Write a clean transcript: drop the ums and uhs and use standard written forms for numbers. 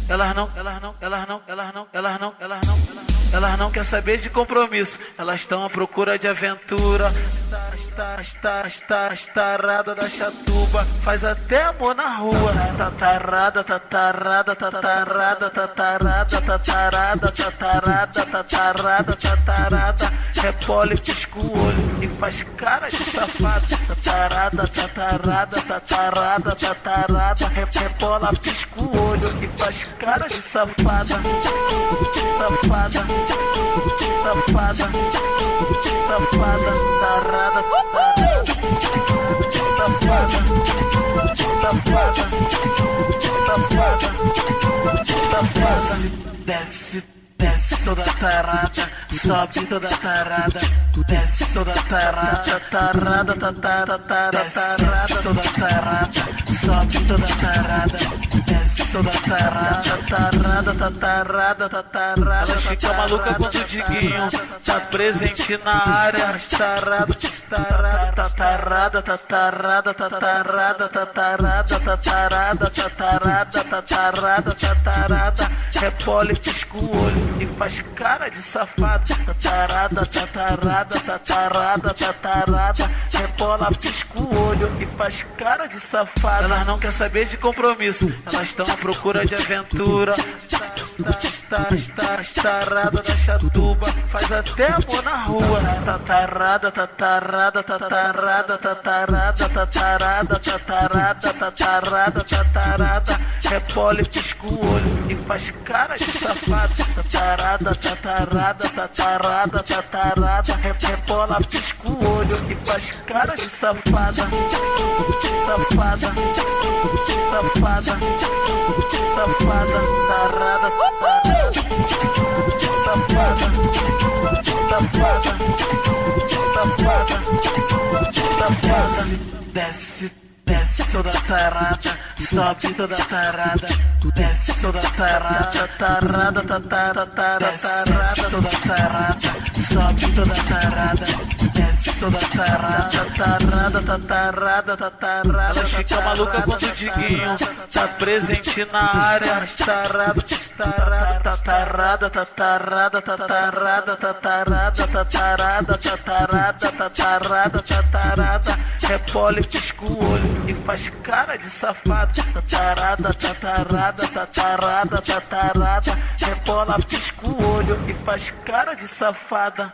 Elas não quer saber de compromisso, elas estão à procura de aventura. As tarada da chatuba faz até amor na rua. Tatarada, tatarada, tatarada, tatarada, tatarada, tatarada, tatarada, tatarada. Repole, pisca o olho e faz cara de safado. Tatarada, tatarada, tatarada, tatarada. Repola, pisca o olho e faz cara de safada. Safada, safada, safada, tarada, tarada, safada, safada, safada, safada. Desce, desce toda tarada, sobe toda tarada, desce toda tarada, tarada, tarada, tarada, toda tarada, sobe toda tarada, desce toda tarada, tarada, tarada, tarada. Ela fica maluca quando o Diguinho tá presente na área. Tarada, tarada, tarada, tarada, tarada, tarada, tarada, tarada, tarada, tarada. Repole, pisca o olho e faz cara de safado. Tatarada, tatarada, tatarada, tatarada. Rebola, pisca o olho e faz cara de safado. Elas não quer saber de compromisso, elas estão à procura de aventura. Tarada da chatuba faz até amor na rua. Tatarada, tatarada, tatarada, tatarada, tatarada, tatarada, tatarada, tatarada. Repole, pisca o olho e faz cara de safado. Tatarada, tatarada, tatarada, tatarada. Rebola, pisca o olho e faz cara de safada. Safada, safada, safada, tarada, tarada, safada, safada, safada, safada. Desce, desce toda tarada, sobe toda tarada, desce toda tarada, tarada, tarada, tarada, toda tarada, sobe toda tarada, desce toda tarada, tarada, tarada, tarada. Ela fica maluca quando o Diguinho tá presente na área. Tarada, tarada, tarada, tatarada, tatarada, tatarada, tatarada, tatarada, tatarada, tatarada. Repole, pisca o olho e faz cara de safado. Tatarada, tatarada, tatarada, tatarada. Rebola, pisca o olho e faz cara de safada.